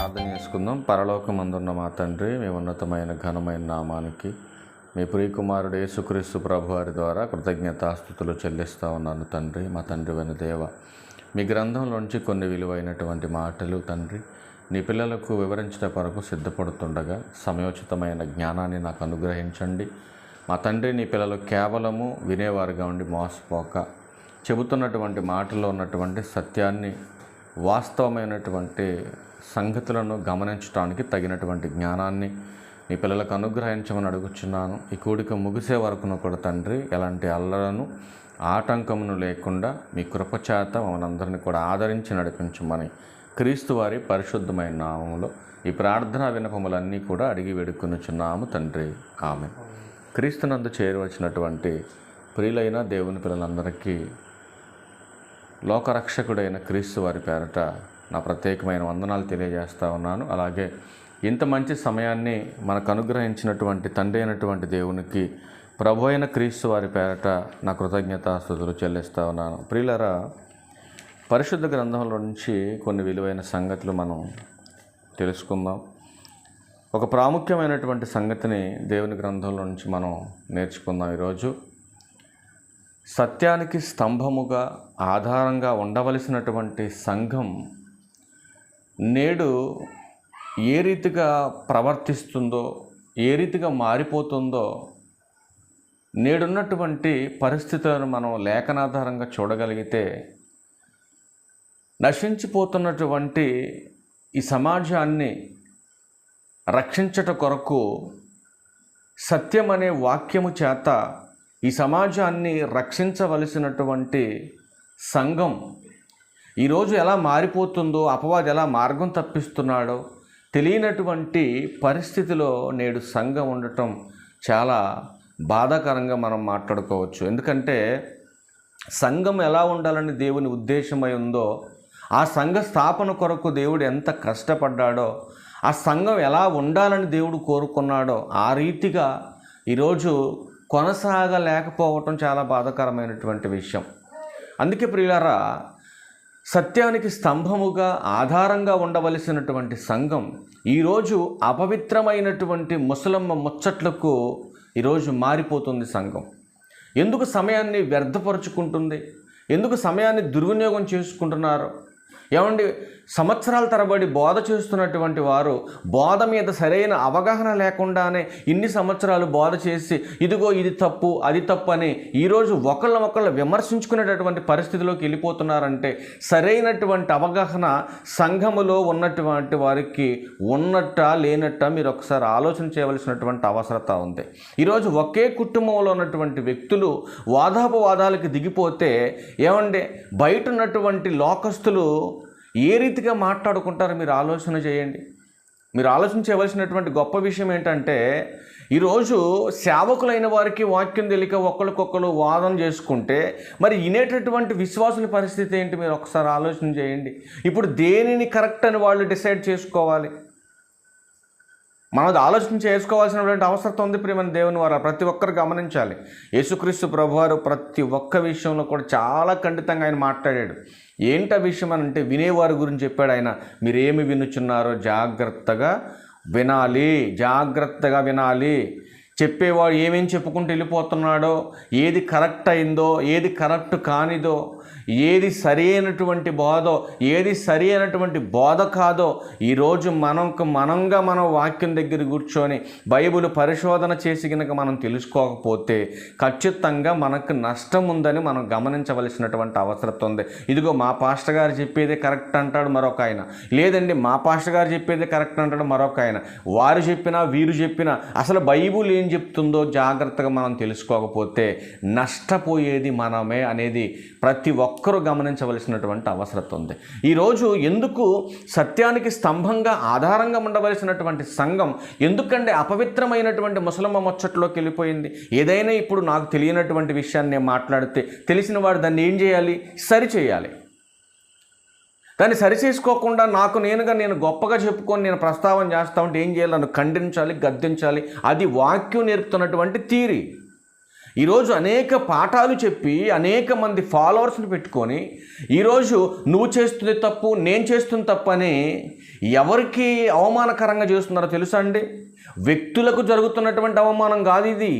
ప్రార్థన చేసుకుందాం. పరలోకమందున్న మా తండ్రి, మీ ఉన్నతమైన ఘనమైన నామానికి మీ ప్రియకుమారుడు యేసుక్రీస్తు ప్రభు వారి ద్వారా కృతజ్ఞతాస్తుతులు చెల్లిస్తూ ఉన్నాను తండ్రి. మా తండ్రి అయిన దేవ, మీ గ్రంథంలోంచి కొన్ని విలువైనటువంటి మాటలు తండ్రి నీ పిల్లలకు వివరించడం కొరకు సిద్ధపడుతుండగా సమయోచితమైన జ్ఞానాన్ని నాకు అనుగ్రహించండి. మా తండ్రి, నీ పిల్లలు కేవలము వినేవారుగా ఉండి మోసపోక చెబుతున్నటువంటి మాటల్లో ఉన్నటువంటి సత్యాన్ని, వాస్తవమైనటువంటి సంగతులను గమనించడానికి తగినటువంటి జ్ఞానాన్ని నీ పిల్లలకు అనుగ్రహించమని అడుగుచున్నాను. ఈ కూడిక ముగిసే వరకును కూడా తండ్రి ఎలాంటి అల్లలను, ఆటంకమును లేకుండా మీ కృపచేత మనందరినీ కూడా ఆదరించి నడిపించమని క్రీస్తు వారి పరిశుద్ధమైన నామములో ఈ ప్రార్థనా విన్నపములన్నీ కూడా అడిగి వేడుకొనుచున్నాము తండ్రి, ఆమెన్. క్రీస్తునందు చేరవచ్చినటువంటి ప్రియులైన దేవుని పిల్లలందరికీ లోకరక్షకుడైన క్రీస్తు వారి పేరట నా ప్రత్యేకమైన వందనాలు తెలియజేస్తూ ఉన్నాను. అలాగే ఇంత మంచి సమయాన్ని మనకు అనుగ్రహించినటువంటి తండ్రి అయినటువంటి దేవునికి, ప్రభు అయిన క్రీస్తు వారి పేరట నా కృతజ్ఞతాస్తుతులు చెల్లిస్తూ ఉన్నాను. ప్రియులరా, పరిశుద్ధ గ్రంథంలో నుంచి కొన్ని విలువైన సంగతులు మనం తెలుసుకుందాం. ఒక ప్రాముఖ్యమైనటువంటి సంగతిని దేవుని గ్రంథంలో నుంచి మనం నేర్చుకుందాం. ఈరోజు సత్యానికి స్తంభముగా, ఆధారంగా ఉండవలసినటువంటి సంఘం నేడు ఏ రీతిగా ప్రవర్తిస్తుందో, ఏ రీతిగా మారిపోతుందో నేడున్నటువంటి పరిస్థితులను మనం లేఖనాధారంగా చూడగలిగితే, నశించిపోతున్నటువంటి ఈ సమాజాన్ని రక్షించట కొరకు సత్యం అనే వాక్యము చేత ఈ సమాజాన్ని రక్షించవలసినటువంటి సంఘం ఈరోజు ఎలా మారిపోతుందో, అపవాది ఎలా మార్గం తప్పిస్తున్నాడో తెలియనటువంటి పరిస్థితిలో నేడు సంఘం ఉండటం చాలా బాధాకరంగా మనం మాట్లాడుకోవచ్చు. ఎందుకంటే సంఘం ఎలా ఉండాలని దేవుని ఉద్దేశమై ఉందో, ఆ సంఘ స్థాపన కొరకు దేవుడు ఎంత కష్టపడ్డాడో, ఆ సంఘం ఎలా ఉండాలని దేవుడు కోరుకున్నాడో ఆ రీతిగా ఈరోజు కొనసాగలేకపోవటం చాలా బాధాకరమైనటువంటి విషయం. అందుకే ప్రియులారా, సత్యానికి స్తంభముగా, ఆధారంగా ఉండవలసినటువంటి సంఘం ఈరోజు అపవిత్రమైనటువంటి ముసలమ్మ ముచ్చట్లకు ఈరోజు మారిపోతుంది. సంఘం ఎందుకు సమయాన్ని వ్యర్థపరుచుకుంటుంది? ఎందుకు సమయాన్ని దుర్వినియోగం చేసుకుంటున్నారు? ఏమండి, సంవత్సరాల తరబడి బోధ చేస్తున్నటువంటి వారు బోధ మీద సరైన అవగాహన లేకుండానే ఇన్ని సంవత్సరాలు బోధ చేసి ఇదిగో ఇది తప్పు, అది తప్పు అని ఈరోజు ఒకళ్ళ విమర్శించుకునేటటువంటి పరిస్థితిలోకి వెళ్ళిపోతున్నారంటే సరైనటువంటి అవగాహన సంఘములో ఉన్నటువంటి వారికి ఉన్నట్ట లేనట్ట మీరు ఒకసారి ఆలోచన చేయవలసినటువంటి అవసరత ఉంది. ఈరోజు ఒకే కుటుంబంలో ఉన్నటువంటి వ్యక్తులు వాదాపవాదాలకు దిగిపోతే ఏమండి, బయట ఉన్నటువంటి లోకస్తులు ఏ రీతిగా మాట్లాడుకుంటారో మీరు ఆలోచన చేయండి. మీరు ఆలోచన చేయవలసినటువంటి గొప్ప విషయం ఏంటంటే, ఈరోజు సేవకులైన వారికి వాక్యం తెలియక ఒకరికొకరు వాదన చేసుకుంటే మరి వినేటటువంటి విశ్వాసుల పరిస్థితి ఏంటి? మీరు ఒకసారి ఆలోచన చేయండి. ఇప్పుడు దేనిని కరెక్ట్ అని వాళ్ళు డిసైడ్ చేసుకోవాలి. మనం ఆలోచన చేసుకోవాల్సినటువంటి అవసరం ఉంది. ప్రియమైన దేవుని వారు ప్రతి ఒక్కరు గమనించాలి. యేసుక్రీస్తు ప్రభువారు ప్రతి ఒక్క విషయంలో కూడా చాలా ఖండితంగా ఆయన మాట్లాడాడు. ఏంట విషయం అని అంటే, వినేవారి గురించి చెప్పాడు ఆయన. మీరేమి వినుచున్నారో జాగ్రత్తగా వినాలి, జాగ్రత్తగా వినాలి. చెప్పేవాడు ఏమేం చెప్పుకుంటూ వెళ్ళిపోతున్నాడో, ఏది కరెక్ట్ అయిందో, ఏది కరెక్ట్ కానిదో, ఏది సరి అయినటువంటి బోధో, ఏది సరి అయినటువంటి బోధ కాదో ఈరోజు మనంగా మనం వాక్యం దగ్గర కూర్చొని బైబిల్ పరిశోధన చేసి కనుక మనం తెలుసుకోకపోతే ఖచ్చితంగా మనకు నష్టం ఉందని మనం గమనించవలసినటువంటి అవసరం ఉంది. ఇదిగో మా పాస్టర్ గారు చెప్పేదే కరెక్ట్ అంటాడు మరొక ఆయన, లేదండి మా పాస్టర్ గారు చెప్పేదే కరెక్ట్ అంటాడు మరొక ఆయన. వారు చెప్పినా వీరు చెప్పినా అసలు బైబిల్ ఏం చెప్తుందో జాగ్రత్తగా మనం తెలుసుకోకపోతే నష్టపోయేది మనమే అనేది ప్రతి ఒక్కరూ గమనించవలసినటువంటి అవసరం ఉంది. ఈరోజు ఎందుకు సత్యానికి స్తంభంగా, ఆధారంగా ఉండవలసినటువంటి సంఘం ఎందుకంటే అపవిత్రమైనటువంటి ముసలమ్మ ముచ్చట్లోకి వెళ్ళిపోయింది? ఏదైనా ఇప్పుడు నాకు తెలియనటువంటి విషయాన్ని నేను మాట్లాడితే తెలిసిన వాడు దాన్ని ఏం చేయాలి? సరిచేయాలి. దాన్ని సరిచేసుకోకుండా నేను గొప్పగా చెప్పుకొని నేను ప్రస్తావన చేస్తా ఉంటే ఏం చేయాలి? నన్ను ఖండించాలి, గద్దించాలి. అది వాక్యం నేర్పుతున్నటువంటి థియరీ. ఈరోజు అనేక పాఠాలు చెప్పి అనేక మంది ఫాలోవర్స్ని పెట్టుకొని ఈరోజు నువ్వు చేస్తుంది తప్పు, నేను చేస్తుంది తప్పు అని ఎవరికి అవమానకరంగా చేస్తున్నారో తెలుసా అండి? వ్యక్తులకు జరుగుతున్నటువంటి అవమానం కాదు ఇది,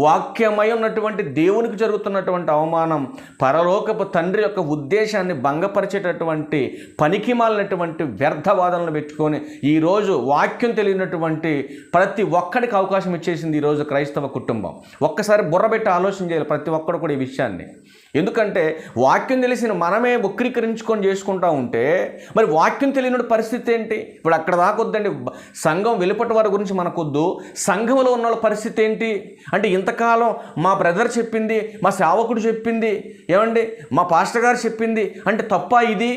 వాక్యమై ఉన్నటువంటి దేవునికి జరుగుతున్నటువంటి అవమానం. పరలోకపు తండ్రి యొక్క ఉద్దేశాన్ని భంగపరిచేటటువంటి పనికిమాలినటువంటి వ్యర్థవాదనలు పెట్టుకొని ఈరోజు వాక్యం తెలియనటువంటి ప్రతి ఒక్కడికి అవకాశం ఇచ్చేసింది ఈరోజు క్రైస్తవ కుటుంబం. ఒక్కసారి బుర్రబెట్టి ఆలోచన చేయాలి ప్రతి ఒక్కడు కూడా ఈ విషయాన్ని. ఎందుకంటే వాక్యం తెలిసిన మనమే వక్రీకరించుకొని చేసుకుంటూ ఉంటే మరి వాక్యం తెలియని పరిస్థితి ఏంటి? ఇప్పుడు అక్కడ దాకొద్దండి, సంఘం వెలుపటి వారి గురించి మనకొద్దు, సంఘంలో ఉన్న వాళ్ళ పరిస్థితి ఏంటి అంటే, ఇంతకాలం మా బ్రదర్ చెప్పింది, మా సేవకుడు చెప్పింది, ఏమండి మా పాస్టర్ గారు చెప్పింది అంటే తప్ప ఇది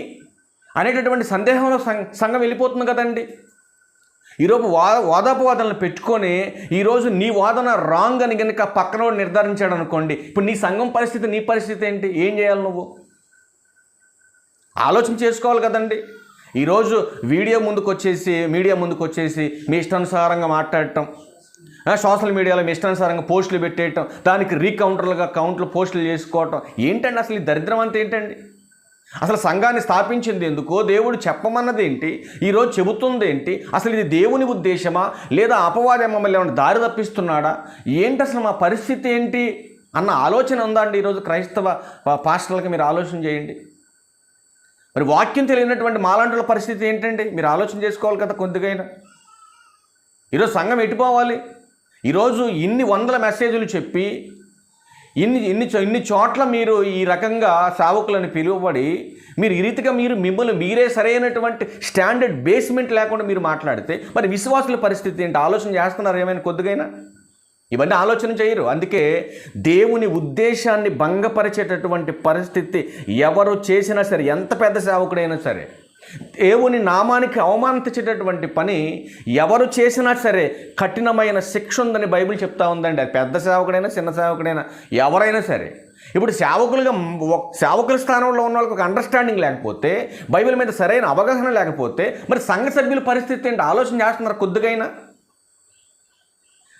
అనేటటువంటి సందేహంలో సంఘం వెళ్ళిపోతుంది కదండి. ఈరోజు వాదోపవాదనలు పెట్టుకొని ఈరోజు నీ వాదన రాంగ్ అని కనుక పక్కన నిర్ధారించాడు అనుకోండి, ఇప్పుడు నీ సంఘం పరిస్థితి, నీ పరిస్థితి ఏంటి? ఏం చేయాలి? నువ్వు ఆలోచన చేసుకోవాలి కదండి. ఈరోజు మీడియా ముందుకు వచ్చేసి మీ ఇష్టానుసారంగా మాట్లాడటం, సోషల్ మీడియాలో మీ ఇష్టానుసారంగా పోస్టులు పెట్టేయటం, దానికి కౌంట్లు పోస్టులు చేసుకోవటం ఏంటండి? అసలు ఈ దరిద్రం అంతా ఏంటండి? అసలు సంఘాన్ని స్థాపించింది ఎందుకో, దేవుడు చెప్పమన్నది ఏంటి, ఈరోజు చెబుతుంది ఏంటి, అసలు ఇది దేవుని ఉద్దేశమా లేదా అపవాది మమ్మల్ని ఏమైనా దారి తప్పిస్తున్నాడా, ఏంటి అసలు మా పరిస్థితి ఏంటి అన్న ఆలోచన ఉందా అండి ఈరోజు క్రైస్తవ పాస్టర్లకి? మీరు ఆలోచన చేయండి. మరి వాక్యం తెలియనటువంటి మాలాంటి పరిస్థితి ఏంటండి? మీరు ఆలోచన చేసుకోవాలి కదా కొద్దిగైనా. ఈరోజు సంఘం ఎటుపోవాలి? ఈరోజు ఇన్ని వందల మెసేజ్లు చెప్పి ఇన్ని చోట్ల మీరు ఈ రకంగా సేవకులను పిలువబడి మీరు ఈ రీతిగా మిమ్మల్ని మీరే సరైనటువంటి స్టాండర్డ్ బేస్మెంట్ లేకుండా మీరు మాట్లాడితే మరి విశ్వాసుల పరిస్థితి ఏంటి? ఆలోచన చేస్తున్నారు ఏమైనా కొద్దిగైనా? ఇవన్నీ ఆలోచన చేయరు. అందుకే దేవుని ఉద్దేశాన్ని భంగపరిచేటటువంటి పరిస్థితి ఎవరు చేసినా సరే, ఎంత పెద్ద సేవకుడైనా సరే, దేవుని నామానికి అవమానించేటటువంటి పని ఎవరు చేసినా సరే కఠినమైన శిక్ష ఉందని బైబిల్ చెప్తా ఉందండి. అది పెద్ద సేవకుడైనా చిన్న సేవకుడైనా ఎవరైనా సరే. ఇప్పుడు సేవకుల స్థానంలో ఉన్న వాళ్ళకి ఒక అండర్స్టాండింగ్ లేకపోతే, బైబిల్ మీద సరైన అవగాహన లేకపోతే మరి సంఘ సభ్యుల పరిస్థితి ఏంటి? ఆలోచన చేస్తున్నారు కొద్దిగైనా?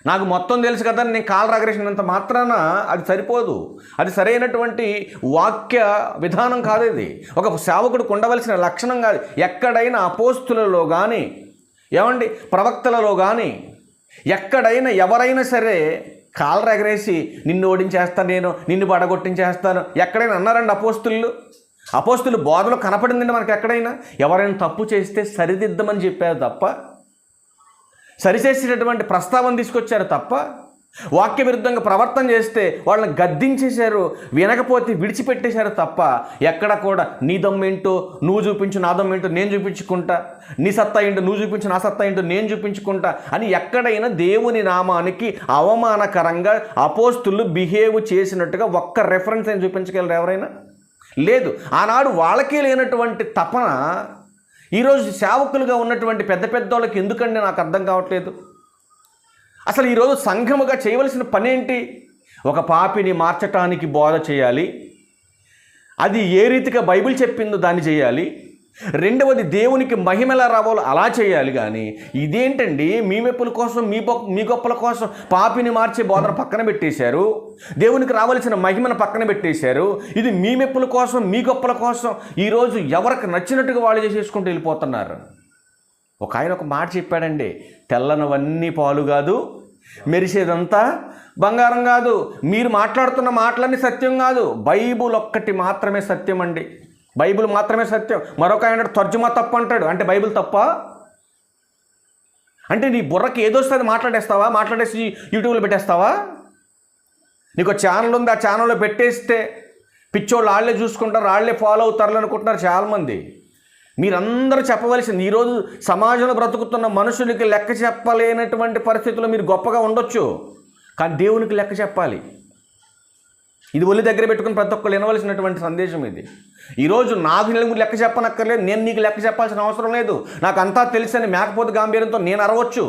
నాకు మొత్తం తెలుసు కదా నేను కాలు రగరేసినంత మాత్రాన అది సరిపోదు. అది సరైనటువంటి వాక్య విధానం కాదు. ఇది ఒక సేవకుడికి ఉండవలసిన లక్షణం కాదు. ఎక్కడైనా అపోస్తులలో కానీ, ఏమండి ప్రవక్తలలో కానీ, ఎక్కడైనా ఎవరైనా సరే కాలు రగరేసి నిన్ను ఓడించేస్తాను, నిన్ను పడగొట్టించేస్తాను ఎక్కడైనా అన్నారండి అపోస్తులు బోధలో కనపడిందండి మనకి ఎక్కడైనా? ఎవరైనా తప్పు చేస్తే సరిదిద్దమని చెప్పారు తప్ప, సరిచేసేటటువంటి ప్రస్తావన తీసుకొచ్చారు తప్ప, వాక్య విరుద్ధంగా ప్రవర్తన చేస్తే వాళ్ళని గద్దించేశారు, వినకపోతే విడిచిపెట్టేశారు తప్ప ఎక్కడ కూడా నీ దమ్మేంటో నువ్వు చూపించు, నా దమ్మేంటో నేను చూపించుకుంటా, నీ సత్తా ఏంటో నువ్వు చూపించు, నా సత్తా ఏంటో నేను చూపించుకుంటా అని ఎక్కడైనా దేవుని నామానికి అవమానకరంగా అపోస్తులు బిహేవ్ చేసినట్టుగా ఒక్క రెఫరెన్స్ అని చూపించగలరు ఎవరైనా? లేదు. ఆనాడు వాళ్ళకే లేనటువంటి తపన ఈరోజు సేవకులుగా ఉన్నటువంటి పెద్ద వాళ్ళకి ఎందుకండి నాకు అర్థం కావట్లేదు. అసలు ఈరోజు సంఘముగా చేయవలసిన పని ఏంటి? ఒక పాపిని మార్చటానికి బోధ చేయాలి, అది ఏ రీతిగా బైబిల్ చెప్పిందో దాన్ని చేయాలి. రెండవది దేవునికి మహిమ ఎలా రావాలో అలా చేయాలి. కానీ ఇదేంటండి, మీ మెప్పుల కోసం, మీ గొప్పల కోసం పాపిని మార్చే బోధన పక్కన పెట్టేశారు, దేవునికి రావాల్సిన మహిమను పక్కన పెట్టేశారు. ఇది మీ మెప్పుల కోసం, మీ గొప్పల కోసం ఈరోజు ఎవరికి నచ్చినట్టుగా వాళ్ళు చేసేసుకుంటూ వెళ్ళిపోతున్నారు. ఒక ఆయన ఒక మాట చెప్పాడండి, తెల్లనవన్నీ పాలు కాదు, మెరిసేదంతా బంగారం కాదు. మీరు మాట్లాడుతున్న మాటలన్నీ సత్యం కాదు, బైబుల్ ఒక్కటి మాత్రమే సత్యం అండి. బైబిల్ మాత్రమే సత్యం. మరొక ఆయన తర్జుమా తప్పు అంటాడు. అంటే బైబిల్ తప్ప? అంటే నీ బుర్రకి ఏదొస్తుంది మాట్లాడేసి యూట్యూబ్లో పెట్టేస్తావా? నీకు ఛానల్ ఉంది, ఆ ఛానల్లో పెట్టేస్తే పిచ్చోళ్ళు వాళ్ళే చూసుకుంటారు, వాళ్ళే ఫాలో అవుతారు అనుకుంటున్నారు చాలామంది. మీరందరూ చెప్పవలసింది, ఈరోజు సమాజంలో బ్రతుకుతున్న మనుషులకి లెక్క చెప్పలేనటువంటి పరిస్థితుల్లో మీరు గొప్పగా ఉండొచ్చు, కానీ దేవునికి లెక్క చెప్పాలి. ఇది ఒళ్ళు దగ్గర పెట్టుకుని ప్రతి ఒక్కరు వినవలసినటువంటి సందేశం ఇది. ఈరోజు నాకు లెక్క చెప్పనక్కర్లేదు, నేను నీకు లెక్క చెప్పాల్సిన అవసరం లేదు. నాకు అంతా తెలుసని మేకపోతే గాంభీర్యంతో నేను అరవచ్చు,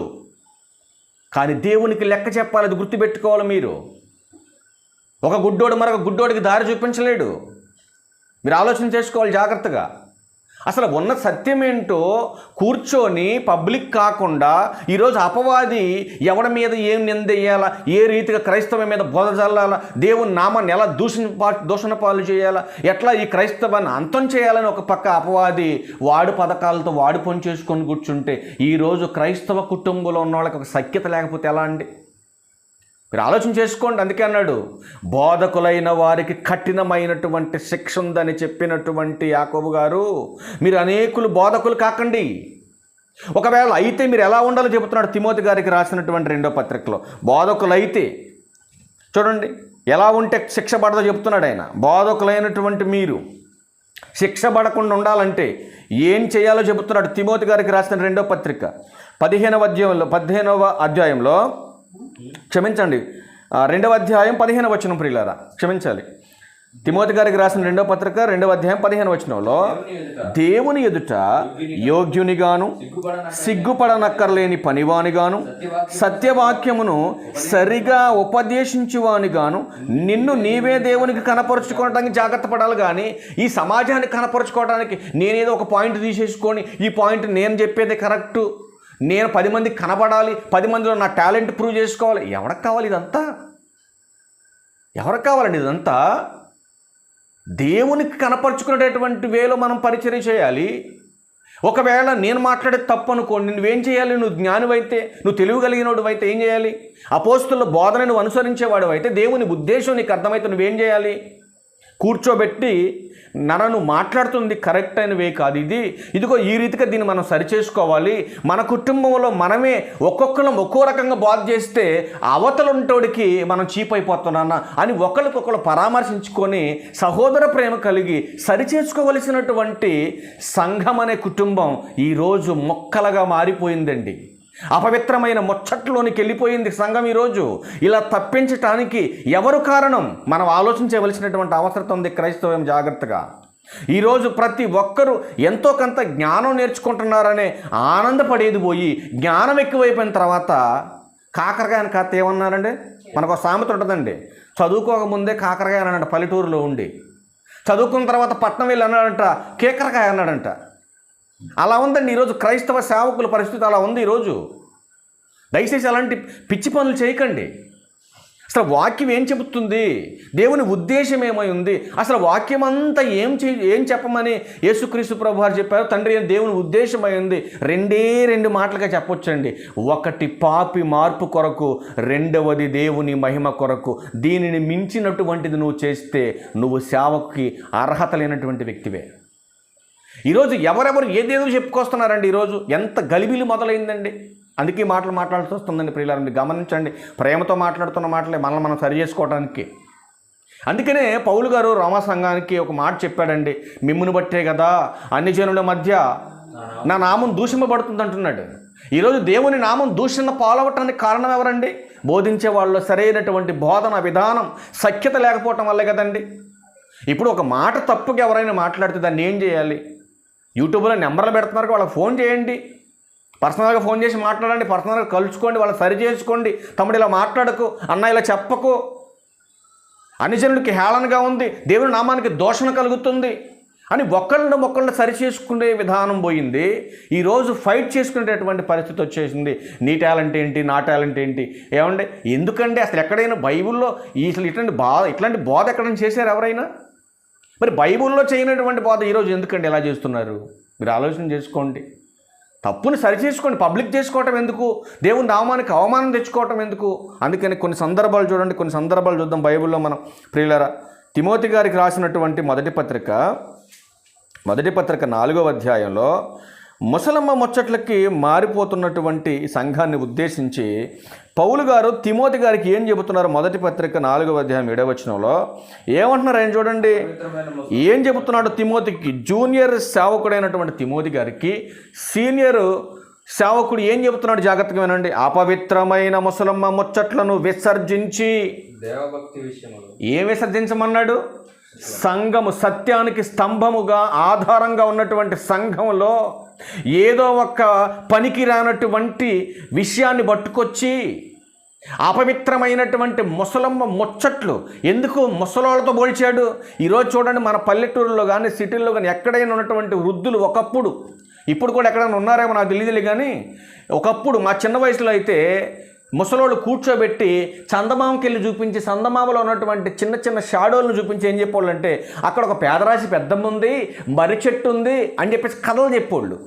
కానీ దేవునికి లెక్క చెప్పాలి. అది గుర్తుపెట్టుకోవాలి మీరు. ఒక గుడ్డోడు మరొక గుడ్డోడికి దారి చూపించలేడు. మీరు ఆలోచన చేసుకోవాలి జాగ్రత్తగా. అసలు ఉన్న సత్యం ఏంటో కూర్చొని పబ్లిక్ కాకుండా ఈరోజు అపవాది ఎవరి మీద ఏం నిందేయాలా, ఏ రీతిగా క్రైస్తవం మీద బోధ చల్లాలా, దేవుని నామాన్ని ఎలా దూషణ పాలు చేయాలా, ఎట్లా ఈ క్రైస్తవాన్ని అంతం చేయాలని ఒక పక్క అపవాది వాడు పథకాలతో వాడు పని చేసుకొని కూర్చుంటే ఈరోజు క్రైస్తవ కుటుంబంలో ఉన్న వాళ్ళకి ఒక సఖ్యత లేకపోతే ఎలా అండి? మీరు ఆలోచన చేసుకోండి. అందుకే అన్నాడు, బోధకులైన వారికి కఠినమైనటువంటి శిక్ష ఉందని చెప్పినటువంటి యాకోబు గారు, మీరు అనేకులు బోధకులు కాకండి. ఒకవేళ అయితే మీరు ఎలా ఉండాలో చెబుతున్నాడు తిమోతి గారికి రాసినటువంటి 2వ పత్రికలో. బోధకులైతే చూడండి ఎలా ఉంటే శిక్ష పడదో చెప్తున్నాడు ఆయన. బోధకులైనటువంటి మీరు శిక్ష పడకుండా ఉండాలంటే ఏం చేయాలో చెబుతున్నాడు తిమోతి గారికి రాసిన 2వ పత్రిక 15వ అధ్యాయంలో క్షమించండి 2వ అధ్యాయం 15వ వచనం ప్రియులారా, క్షమించాలి. తిమోతి గారికి రాసిన 2వ పత్రిక 2వ అధ్యాయం 15వ వచనంలో, దేవుని ఎదుట యోగ్యునిగాను సిగ్గుపడనక్కర్లేని పనివానిగాను సత్యవాక్యమును సరిగా ఉపదేశించువానిగాను నిన్ను నీవే దేవునికి కనపరుచుకోవడానికి జాగ్రత్త పడాలి. కానీ ఈ సమాజానికి కనపరుచుకోవడానికి నేనేదో ఒక పాయింట్ తీసేసుకొని ఈ పాయింట్ నేను చెప్పేది కరెక్టు, నేను 10 మందికి కనబడాలి, 10 మందిలో నా టాలెంట్ ప్రూవ్ చేసుకోవాలి. ఎవరికి కావాలి ఇదంతా? ఎవరికి కావాలండి ఇదంతా? దేవునికి కనపరుచుకునేటటువంటి వేలో మనం పరిచర్య చేయాలి. ఒకవేళ నేను మాట్లాడే తప్పు అనుకోండి, నువ్వేం చేయాలి? నువ్వు జ్ఞానివైతే, నువ్వు తెలియగలిగినోడు అయితే ఏం చేయాలి? అపోస్తుల బోధనను నువ్వు అనుసరించేవాడు అయితే, దేవుని ఉద్దేశం నీకు అర్థమైతే నువ్వేం చేయాలి? కూర్చోబెట్టి నన్ను మాట్లాడుతుంది కరెక్ట్ అయిన వే కాదు ఇది, ఇదిగో ఈ రీతిగా దీన్ని మనం సరిచేసుకోవాలి. మన కుటుంబంలో మనమే ఒక్కొక్కరం ఒక్కో రకంగా బాధ చేస్తే అవతలుంటోడికి మనం చీప్ అయిపోతున్నా అని ఒకరికొకరు పరామర్శించుకొని సహోదర ప్రేమ కలిగి సరిచేసుకోవలసినటువంటి సంఘం అనే కుటుంబం ఈరోజు మొక్కలుగా మారిపోయిందండి. అపవిత్రమైన ముచ్చట్లోనికి వెళ్ళిపోయింది సంఘం ఈరోజు. ఇలా తప్పించటానికి ఎవరు కారణం? మనం ఆలోచించవలసినటువంటి అవసరం ఉంది క్రైస్తవం జాగ్రత్తగా. ఈరోజు ప్రతి ఒక్కరూ ఎంతో కొంత జ్ఞానం నేర్చుకుంటున్నారనే ఆనందపడేది పోయి జ్ఞానం ఎక్కువైపోయిన తర్వాత కాకరకాయని కథ ఏమన్నారండి? మనకు సామెత ఉంటుందండి, చదువుకోకముందే కాకరకాయ అన్నాడంట పల్లెటూరులో ఉండి, చదువుకున్న తర్వాత పట్నం వెళ్ళి అన్నాడంట కేకరకాయ అన్నాడంట. అలా ఉందండి ఈరోజు క్రైస్తవ సేవకుల పరిస్థితి, అలా ఉంది ఈరోజు. దయచేసి అలాంటి పిచ్చి పనులు చేయకండి. అసలు వాక్యం ఏం చెబుతుంది? దేవుని ఉద్దేశం ఏమై ఉంది? అసలు వాక్యం అంతా ఏం చెప్పమని యేసుక్రీస్తు ప్రభు వారు చెప్పారు? తండ్రి దేవుని ఉద్దేశమై ఉంది. 2 మాటలుగా చెప్పొచ్చండి. ఒకటి పాపి మార్పు కొరకు, 2వది దేవుని మహిమ కొరకు. దీనిని మించినటువంటిది నువ్వు చేస్తే నువ్వు సేవకుకి అర్హత లేనటువంటి వ్యక్తివే. ఈరోజు ఎవరెవరు ఏదేదో చెప్పుకొస్తున్నారండి. ఈరోజు ఎంత గలిబిలి మొదలైందండి. అందుకే మాట్లాడాల్సి వస్తుందండి ప్రియులారా. మీరు గమనించండి, ప్రేమతో మాట్లాడుతున్న మాటలే మనల్ని మనం సరి చేసుకోవడానికి. అందుకనే పౌలు గారు రోమా సంఘానికి ఒక మాట చెప్పాడండి, మిమ్మును బట్టే కదా అన్ని జనుల మధ్య నా నామం దూషింపబడుతుంది అంటున్నాడు. ఈరోజు దేవుని నామం దూషణ పాలవటానికి కారణం ఎవరండి? బోధించే వాళ్ళు సరైనటువంటి బోధన విధానం సఖ్యత లేకపోవటం వల్లే కదండి. ఇప్పుడు ఒక మాట తప్పుగా ఎవరైనా మాట్లాడితే దాన్ని ఏం చేయాలి? యూట్యూబ్లో నెంబర్లు పెడుతున్నారు, వాళ్ళకి ఫోన్ చేయండి, పర్సనల్గా ఫోన్ చేసి మాట్లాడండి, పర్సనల్గా కలుసుకోండి, వాళ్ళని సరి చేసుకోండి. తమ్ముడు ఇలా మాట్లాడకు, అన్న ఇలా చెప్పకు, అన్ని జనులకి హేళనగా ఉంది, దేవుని నామానికి దోషణ కలుగుతుంది అని ఒకళ్ళని సరి చేసుకునే విధానం పోయింది. ఈరోజు ఫైట్ చేసుకునేటటువంటి పరిస్థితి వచ్చేసింది. నీ టాలెంట్ ఏంటి, నా టాలెంట్ ఏంటి? ఏమంటే ఎందుకంటే అసలు ఎక్కడైనా బైబిల్లో ఇట్లాంటి బోధ ఎక్కడైనా చేశారు ఎవరైనా? మరి బైబిల్లో చేయనటువంటి బోధ ఈరోజు ఎందుకండి ఎలా చేస్తున్నారు? మీరు ఆలోచన చేసుకోండి. తప్పుని సరిచేసుకోండి. పబ్లిక్ చేసుకోవటం ఎందుకు? దేవుని నామానికి అవమానం తెచ్చుకోవటం ఎందుకు? అందుకని కొన్ని సందర్భాలు చూడండి, కొన్ని సందర్భాలు చూద్దాం బైబిల్లో మనం ప్రియులారా. తిమోతి గారికి రాసినటువంటి మొదటి పత్రిక 4వ అధ్యాయంలో ముసలమ్మ ముచ్చట్లకి మారిపోతున్నటువంటి సంఘాన్ని ఉద్దేశించి పౌలు గారు తిమోతి గారికి ఏం చెబుతున్నారు? మొదటి పత్రిక 4వ అధ్యాయం 7వ వచనంలో ఏమంటున్నారు ఆయన చూడండి. ఏం చెబుతున్నాడు తిమోతికి? జూనియర్ సేవకుడైనటువంటి తిమోతి గారికి సీనియర్ సేవకుడు ఏం చెబుతున్నాడు? జాగ్రత్తగా వినండి. అపవిత్రమైన ముసలమ్మ ముచ్చట్లను విసర్జించి, దేవభక్తి విషయంలో ఏం విసర్జించమన్నాడు? సంఘము సత్యానికి స్తంభముగా ఆధారంగా ఉన్నటువంటి సంఘంలో ఏదో ఒక పనికి రానటువంటి విషయాన్ని పట్టుకొచ్చి అపవిత్రమైనటువంటి ముసలమ్మ ముచ్చట్లు ఎందుకు ముసలోళ్ళతో పోల్చాడు? ఈరోజు చూడండి, మన పల్లెటూరులో కానీ సిటీల్లో కానీ ఎక్కడైనా ఉన్నటువంటి వృద్ధులు ఒకప్పుడు, ఇప్పుడు కూడా ఎక్కడైనా ఉన్నారేమో నాకు తెలియదులే, కానీ ఒకప్పుడు మా చిన్న వయసులో అయితే ముసలోళ్ళు కూర్చోబెట్టి చందమామకి వెళ్ళి చూపించి చందమామలో ఉన్నటువంటి చిన్న చిన్న షాడోలను చూపించి ఏం చెప్పేవాళ్ళంటే, అక్కడ ఒక పేదరాశి పెద్దమ్మ ఉంది, మర్రి చెట్టు ఉంది అని చెప్పేసి కథలు చెప్పేవాళ్ళు.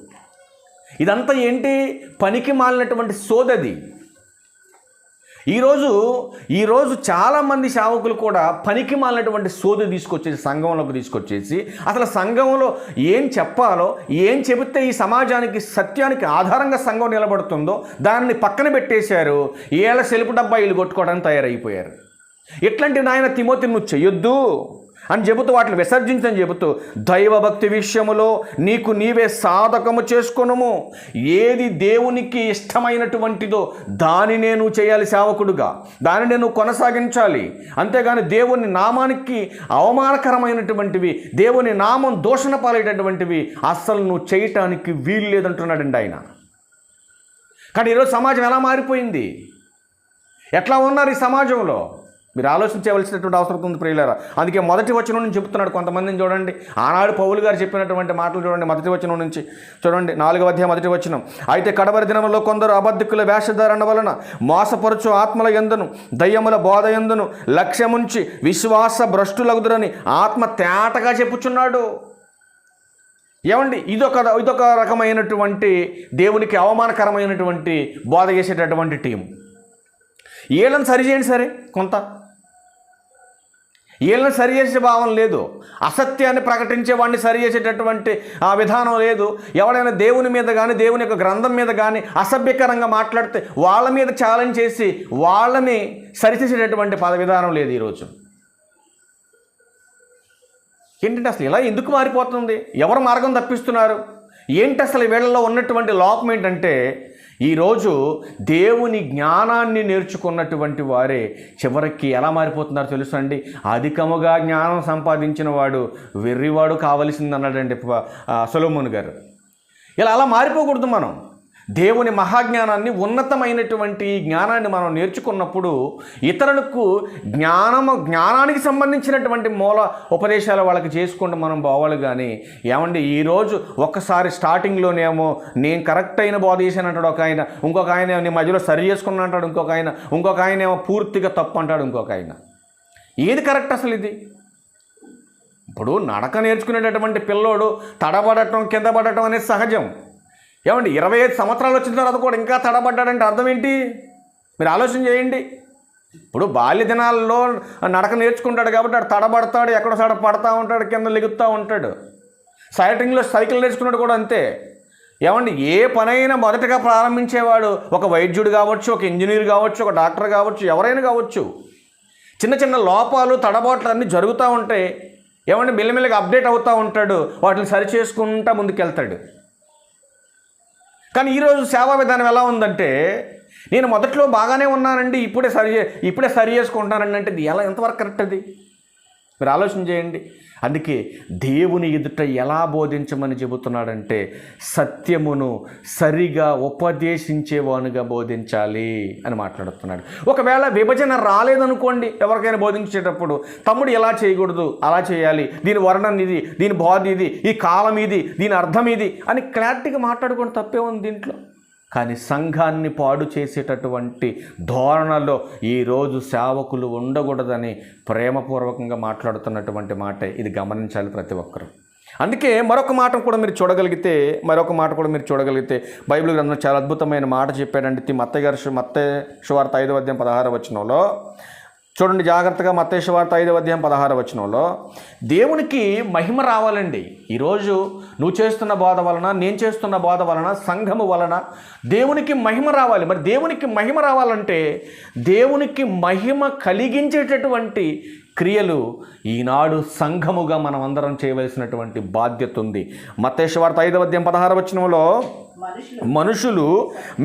ఇదంతా ఏంటి? పనికి మాలినటువంటి సోదది. ఈరోజు చాలామంది సేవకులు కూడా పనికి మాలినటువంటి సోది తీసుకొచ్చేసి సంఘంలోకి తీసుకొచ్చేసి అసలు సంఘంలో ఏం చెప్పాలో, ఏం చెబితే ఈ సమాజానికి సత్యానికి ఆధారంగా సంఘం నిలబడుతుందో దాన్ని పక్కన పెట్టేశారు. ఏళ్ళ సెలుపు డబ్బా ఇల్లు కొట్టుకోవడానికి తయారైపోయారు. ఇట్లాంటి నాయన తిమోతి నువ్వు చెయ్యొద్దు అని చెబుతూ వాటిని విసర్జించని చెబుతూ దైవభక్తి విషయములో నీకు నీవే సాధకము చేసుకొనుము. ఏది దేవునికి ఇష్టమైనటువంటిదో దాని నేను చేయాలి సేవకుడుగా, దాన్ని నేను కొనసాగించాలి. అంతేగాని దేవుని నామానికి అవమానకరమైనటువంటివి, దేవుని నామం దూషణ పాలేటటువంటివి అస్సలు నువ్వు చేయటానికి వీలు లేదంటున్నాడండి ఆయన. కానీ ఈరోజు సమాజం ఎలా మారిపోయింది? ఎట్లా ఉన్నారు ఈ సమాజంలో? మీరు ఆలోచించవలసినటువంటి అవసరం ఉంది ప్రియులారా. అందుకే మొదటి వచనం నుంచి చెప్తున్నాడు. కొంతమందిని చూడండి, ఆనాడు పౌలు గారు చెప్పినటువంటి మాటలు చూడండి. మొదటి వచనం నుంచి చూడండి, 4వ అధ్యాయం 1వ వచనం. అయితే కడవరి దినములో కొందరు అబద్ధికుల వేషధారణ వలన మోసపరచు ఆత్మల యందును దయ్యముల బోధ యందును లక్ష్యముంచి విశ్వాస భ్రష్టులగుదురని ఆత్మ తేటగా చెప్పుచున్నాడు. ఏమండి, ఇదొక రకమైనటువంటి దేవునికి అవమానకరమైనటువంటి బోధ చేసేటటువంటి టీం. వీళ్ళని సరిచేయండి, సరే కొంత వీళ్ళని సరిచేసే భావం లేదు, అసత్యాన్ని ప్రకటించే వాడిని సరిచేసేటటువంటి ఆ విధానం లేదు. ఎవడైనా దేవుని మీద కానీ దేవుని యొక్క గ్రంథం మీద కానీ అసభ్యకరంగా మాట్లాడితే వాళ్ళ మీద ఛాలెంజ్ చేసి వాళ్ళని సరిచేసేటటువంటి పద విధానం లేదు ఈరోజు. ఏంటంటే అసలు ఇలా ఎందుకు మారిపోతుంది? ఎవరు మార్గం తప్పిస్తున్నారు? ఏంటి అసలు వీళ్ళలో ఉన్నటువంటి లోపం ఏంటంటే, ఈరోజు దేవుని జ్ఞానాన్ని నేర్చుకున్నటువంటి వారే చివరికి ఎలా మారిపోతున్నారో తెలుసండి. అధికముగా జ్ఞానం సంపాదించిన వాడు వెర్రివాడు కావలసింది అన్నాడండి సొలొమోను గారు. ఇలా అలా మారిపోకూడదు. మనం దేవుని మహాజ్ఞానాన్ని, ఉన్నతమైనటువంటి జ్ఞానాన్ని మనం నేర్చుకున్నప్పుడు ఇతరులకు జ్ఞానానికి సంబంధించినటువంటి మూల ఉపదేశాలు వాళ్ళకి చేసుకుంటూ మనం పోవాలి. కానీ ఏమండి, ఈరోజు ఒక్కసారి స్టార్టింగ్లోనేమో నేను కరెక్ట్ అయిన బోధ చేశాను అంటాడు ఒక ఆయన, ఇంకొక ఆయన నీ మధ్యలో సరి చేసుకున్నా అంటాడు ఇంకొక ఆయన ఏమో పూర్తిగా తప్పు అంటాడు ఇంకొక ఆయన. ఏది కరెక్ట్ అసలు ఇది? ఇప్పుడు నడక నేర్చుకునేటటువంటి పిల్లోడు తడబడటం, కింద పడటం అనేది సహజం. ఏమండి, 25 సంవత్సరాలు వచ్చిన తర్వాత కూడా ఇంకా తడబడ్డాడంటే అర్థం ఏంటి? మీరు ఆలోచన చేయండి. ఇప్పుడు బాల్య దినాల్లో నడక నేర్చుకుంటాడు కాబట్టి వాడు తడబడతాడు, ఎక్కడో సడ పడతా ఉంటాడు, కింద లెగుతూ ఉంటాడు. సైకిల్ నేర్చుకున్నాడు కూడా అంతే. ఏమండి, ఏ పనైనా మొదటగా ప్రారంభించేవాడు ఒక వైద్యుడు కావచ్చు, ఒక ఇంజనీర్ కావచ్చు, ఒక డాక్టర్ కావచ్చు, ఎవరైనా కావచ్చు. చిన్న చిన్న లోపాలు, తడబాట్లు అన్నీ జరుగుతూ ఉంటాయి. ఏమండి, మెల్లమెల్లగా అప్డేట్ అవుతూ ఉంటాడు, వాటిని సరి చేసుకుంటూ ముందుకెళ్తాడు. కానీ ఈరోజు సేవా విధానం ఎలా ఉందంటే, నేను మొదట్లో బాగానే ఉన్నానండి, ఇప్పుడే సరి చేసుకుంటున్నానండి అంటే ఇది ఎంతవరకు కరెక్ట్? అది మీరు ఆలోచన చేయండి. అందుకే దేవుని ఎదుట ఎలా బోధించమని చెబుతున్నాడంటే, సత్యమును సరిగా ఉపదేశించేవానుగా బోధించాలి అని మాట్లాడుతున్నాడు. ఒకవేళ విభజన రాలేదనుకోండి, ఎవరికైనా బోధించేటప్పుడు తమ్ముడు ఎలా చేయకూడదు, అలా చేయాలి, దీని వర్ణన ఇది, దీని బోధ ఇది, ఈ కాలం ఇది, దీని అర్థం ఇది అని క్లారిటీగా మాట్లాడుకోండి, తప్పే ఉంది దీంట్లో. కానీ సంఘాన్ని పాడు చేసేటటువంటి ధోరణలో ఈరోజు సేవకులు ఉండకూడదని ప్రేమపూర్వకంగా మాట్లాడుతున్నటువంటి మాట ఇది. గమనించాలి ప్రతి ఒక్కరూ. అందుకే మరొక మాట కూడా మీరు చూడగలిగితే బైబిల్ గ్రంథంలో చాలా అద్భుతమైన మాట చెప్పాడండి. మత్తయి సువార్త 5వ అధ్యాయం 16వ వచనంలో చూడండి జాగ్రత్తగా. మత్తయి సువార్త 5వ అధ్యాయం 16వ వచనంలో దేవునికి మహిమ రావాలండి. ఈరోజు నువ్వు చేస్తున్న బోధ వలన, నేను చేస్తున్న బోధ వలన, సంఘము వలన దేవునికి మహిమ రావాలి. మరి దేవునికి మహిమ రావాలంటే దేవునికి మహిమ కలిగించేటటువంటి క్రియలు ఈనాడు సంఘముగా మనం అందరం చేయవలసినటువంటి బాధ్యత ఉంది. మత్తయి సువార్త 5వ అధ్యాయం 16వ వచనంలో మనుషులు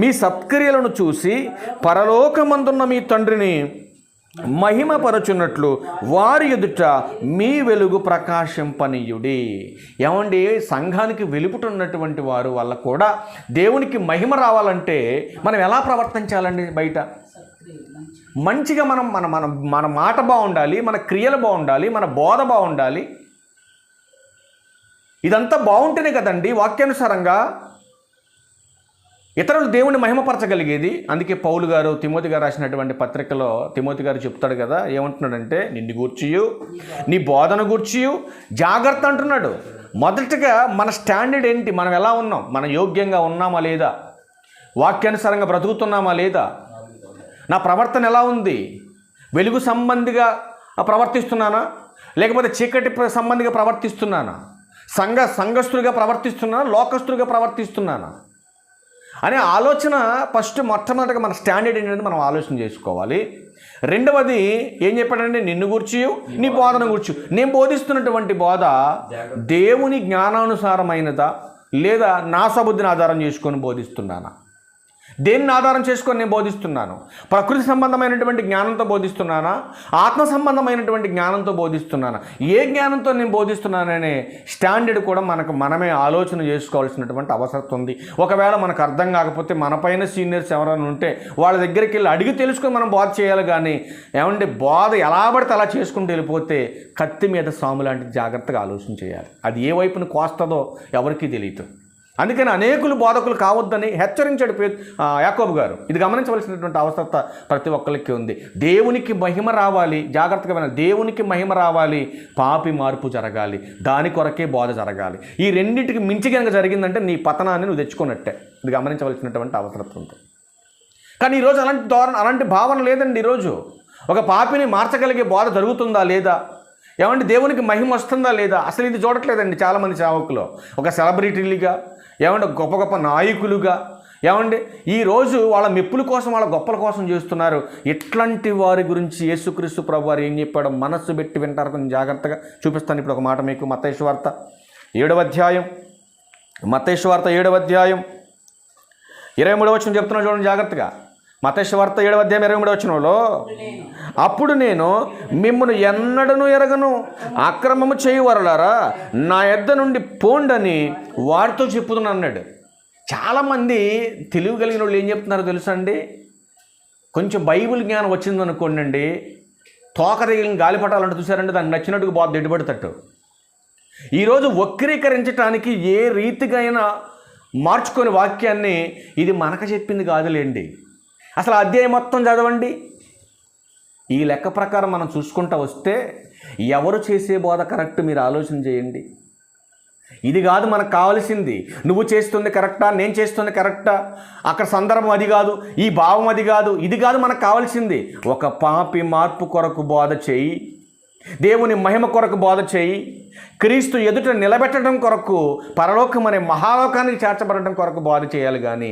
మీ సత్క్రియలను చూసి పరలోకమందున్న మీ తండ్రిని మహిమపరచున్నట్లు వారి ఎదుట మీ వెలుగు ప్రకాశింపనీయుడి. ఏమండి, సంఘానికి వెలుపుతున్నటువంటి వారు వల్ల కూడా దేవునికి మహిమ రావాలంటే మనం ఎలా ప్రవర్తించాలండి? బయట మంచిగా మనం మన మన మన మాట బాగుండాలి, మన క్రియలు బాగుండాలి, మన బోధ బాగుండాలి. ఇదంతా బాగుంటేనే కదండి వాక్యానుసారంగా ఇతరులు దేవుని మహిమపరచగలిగేది. అందుకే పౌలు గారు తిమోతి గారు రాసినటువంటి పత్రికలో తిమోతి గారు చెప్తాడు కదా, ఏమంటున్నాడంటే నిన్ను గూర్చియు నీ బోధన గూర్చియు జాగ్రత్త అంటున్నాడు. మొదటగా మన స్టాండర్డ్ ఏంటి, మనం ఎలా ఉన్నాం, మనం యోగ్యంగా ఉన్నామా లేదా, వాక్యానుసారంగా బ్రతుకుతున్నామా లేదా, నా ప్రవర్తన ఎలా ఉంది, వెలుగు సంబంధిగా ప్రవర్తిస్తున్నానా లేకపోతే చీకటి సంబంధిగా ప్రవర్తిస్తున్నానా, సంఘస్థుడిగా ప్రవర్తిస్తున్నానా లోకస్తుడిగా ప్రవర్తిస్తున్నానా అనే ఆలోచన ఫస్ట్ మొట్టమొదటిగా మన స్టాండర్డ్ ఏంటంటే మనం ఆలోచన చేసుకోవాలి. రెండవది ఏం చెప్పాడంటే నిన్ను గూర్చి నీ బోధన గూర్చి, నేను బోధిస్తున్నటువంటి బోధ దేవుని జ్ఞానానుసారమైనదా లేదా నా సబుద్ధిని ఆధారం చేసుకొని బోధిస్తున్నానా, దేన్ని ఆధారం చేసుకొని నేను బోధిస్తున్నాను, ప్రకృతి సంబంధమైనటువంటి జ్ఞానంతో బోధిస్తున్నానా, ఆత్మ సంబంధమైనటువంటి జ్ఞానంతో బోధిస్తున్నానా, ఏ జ్ఞానంతో నేను బోధిస్తున్నాననే స్టాండర్డ్ కూడా మనమే ఆలోచన చేసుకోవాల్సినటువంటి అవసరం ఉంది. ఒకవేళ మనకు అర్థం కాకపోతే మనపైన సీనియర్స్ ఎవరైనా ఉంటే వాళ్ళ దగ్గరికి వెళ్ళి అడిగి తెలుసుకొని మనం బోధ చేయాలి. కానీ ఏమంటే బోధ ఎలా పడితే అలా చేసుకుంటూ వెళ్ళిపోతే కత్తి మీద సాము లాంటి జాగ్రత్తగా ఆలోచన చేయాలి. అది ఏ వైపున కోస్తుందో ఎవరికీ తెలియదు. అందుకని అనేకులు బోధకులు కావద్దని హెచ్చరించాడు యాకోబు గారు. ఇది గమనించవలసినటువంటి అవసరత ప్రతి ఒక్కరికి ఉంది. దేవునికి మహిమ రావాలి, జాగ్రత్తగా వినాలి. దేవునికి మహిమ రావాలి, పాపి మార్పు జరగాలి, దాని కొరకే బోధ జరగాలి. ఈ రెండింటికి మించి కనుక జరిగిందంటే నీ పతనాన్ని నువ్వు తెచ్చుకున్నట్టే. ఇది గమనించవలసినటువంటి అవసరం ఉంది. కానీ ఈరోజు అలాంటి భావన లేదండి. ఈరోజు ఒక పాపిని మార్చగలిగే బోధ జరుగుతుందా లేదా, ఏమంటే దేవునికి మహిమ వస్తుందా లేదా, అసలు ఇది చూడట్లేదండి చాలామంది సేవకులు. ఒక సెలబ్రిటీలుగా ఏమంటే గొప్ప గొప్ప నాయకులుగా ఏమండి ఈరోజు వాళ్ళ మెప్పుల కోసం వాళ్ళ గొప్పల కోసం చేస్తున్నారు. ఇట్లాంటి వారి గురించి యేసుక్రీస్తు ప్రభు వారు ఏం చెప్పాడో మనస్సు పెట్టి వింటారు. కొంచెం జాగ్రత్తగా చూపిస్తాను ఇప్పుడు ఒక మాట మీకు. మత్తయి సువార్త 7వ అధ్యాయం, మత్తయి సువార్త 7వ అధ్యాయం 23వ వచనం చెప్తున్నాను చూడండి జాగ్రత్తగా. మత్తయి సువార్త 7వ అధ్యాయం 23వ వచనంలో అప్పుడు నేను మిమ్మల్ని ఎన్నడను ఎరగను, అక్రమము చేయవరలారా నా యొద్ద నుండి పోండని వారితో చెప్పుతున్నాను అన్నాడు. చాలామంది తెలివి కలిగిన వాళ్ళు ఏం చెప్తున్నారో తెలుసా అండి, కొంచెం బైబిల్ జ్ఞానం వచ్చిందనుకోండి అండి, తోక తగిలిన గాలిపటాలంటే చూసారంటే దానికి నచ్చినట్టుగా బాగా దిడ్డుపడతట్టు. ఈరోజు వక్రీకరించడానికి ఏ రీతిగా అయినా మార్చుకొని వాక్యాన్ని ఇది మనకు చెప్పింది కాదులేండి. అసలు అధ్యాయం మొత్తం చదవండి. ఈ లెక్క ప్రకారం మనం చూసుకుంటూ వస్తే ఎవరు చేసే బోధ కరెక్ట్ మీరు ఆలోచన చేయండి. ఇది కాదు మనకు కావాల్సింది. నువ్వు చేస్తుంది కరెక్టా, నేను చేస్తుంది కరెక్టా, అక్కడ సందర్భం అది కాదు, ఈ భావం అది కాదు, ఇది కాదు మనకు కావాల్సింది. ఒక పాపి మార్పు కొరకు బోధ చేయి, దేవుని మహిమ కొరకు బోధ చేయి, క్రీస్తు ఎదుట నిలబెట్టడం కొరకు, పరలోకం అనే మహాలోకానికి చేర్చబడటం కొరకు బోధ చేయాలి. కానీ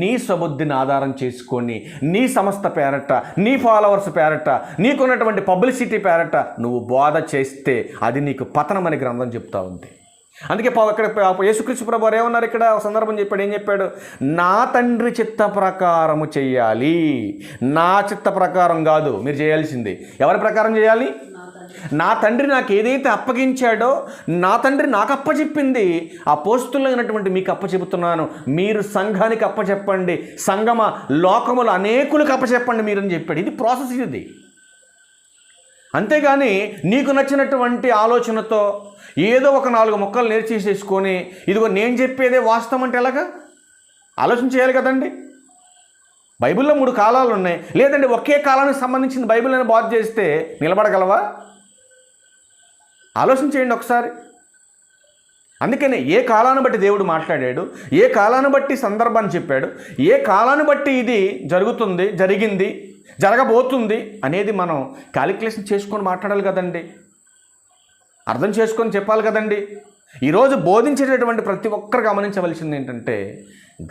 నీ సబుద్ధిని ఆధారం చేసుకొని నీ సంస్థ పేరట, నీ ఫాలోవర్స్ పేరట, నీకున్నటువంటి పబ్లిసిటీ పేరట నువ్వు బోధ చేస్తే అది నీకు పతనమని గ్రంథం చెప్తా ఉంది. అందుకే ఇక్కడ యేసుక్రీస్తు ప్రభు వారు ఏమన్నారు, ఇక్కడ ఒక సందర్భం చెప్పాడు. ఏం చెప్పాడు? నా తండ్రి చిత్త ప్రకారము చేయాలి, నా చిత్త ప్రకారం కాదు మీరు చేయాల్సింది. ఎవరి ప్రకారం చేయాలి? నా తండ్రి నాకు ఏదైతే అప్పగించాడో, నా తండ్రి నాకు అప్పచెప్పింది అపోస్తులు అయినటువంటి మీకు అప్పచెబుతున్నాను. మీరు సంఘానికి అప్పచెప్పండి, సంగమ లోకములు అనేకులకు అప్పచెప్పండి మీరు అని చెప్పాడు. ఇది ప్రాసెస్ ఇది. అంతేగాని నీకు నచ్చినటువంటి ఆలోచనతో ఏదో ఒక 4 ముక్కలు నేర్చేసేసుకొని ఇదిగో నేను చెప్పేదే వాస్తవం అంటే ఎలాగా? ఆలోచన చేయాలి కదండి. బైబిల్లో 3 కాలాలు ఉన్నాయి. లేదండి ఒకే కాలానికి సంబంధించిన బైబిల్ అని బోధ చేస్తే నిలబడగలవా? ఆలోచన చేయండి ఒకసారి. అందుకనే ఏ కాలాన్ని బట్టి దేవుడు మాట్లాడాడు, ఏ కాలాన్ని బట్టి సందర్భాన్ని చెప్పాడు, ఏ కాలాన్ని బట్టి ఇది జరుగుతుంది, జరిగింది, జరగబోతుంది అనేది మనం క్యాలిక్యులేషన్ చేసుకొని మాట్లాడాలి కదండి, అర్థం చేసుకొని చెప్పాలి కదండి. ఈరోజు బోధించేటటువంటి ప్రతి ఒక్కరు గమనించవలసింది ఏంటంటే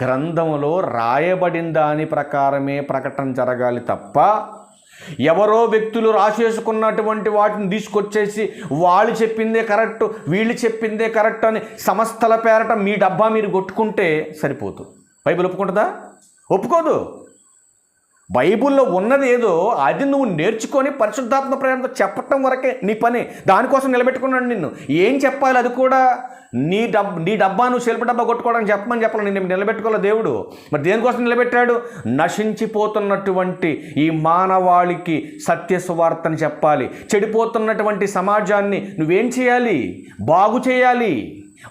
గ్రంథంలో రాయబడిన దాని ప్రకారమే ప్రకటన జరగాలి తప్ప ఎవరో వ్యక్తులు రాసేసుకున్నటువంటి వాటిని తీసుకొచ్చేసి వాళ్ళు చెప్పిందే కరెక్ట్, వీళ్ళు చెప్పిందే కరెక్ట్ అని సంస్థల పేరట మీ డబ్బా మీరు కొట్టుకుంటే సరిపోదు. బైబిల్ ఒప్పుకుంటుందా? ఒప్పుకోదు. బైబిల్లో ఉన్నది ఏదో అది నువ్వు నేర్చుకొని పరిశుద్ధాత్మ ప్రేరణతో చెప్పటం వరకే నీ పని. దానికోసం నిలబెట్టుకున్నాను నిన్ను. ఏం చెప్పాలి? అది కూడా నీ డబ్బా నువ్వు సెల్ఫ్ డబ్బా కొట్టుకోవడానికి చెప్పాలి. నేను నిలబెట్టుకోవాలి దేవుడు. మరి దేనికోసం నిలబెట్టాడు? నశించిపోతున్నటువంటి ఈ మానవాళికి సత్య సువార్తని చెప్పాలి. చెడిపోతున్నటువంటి సమాజాన్ని నువ్వేం చేయాలి? బాగు చేయాలి.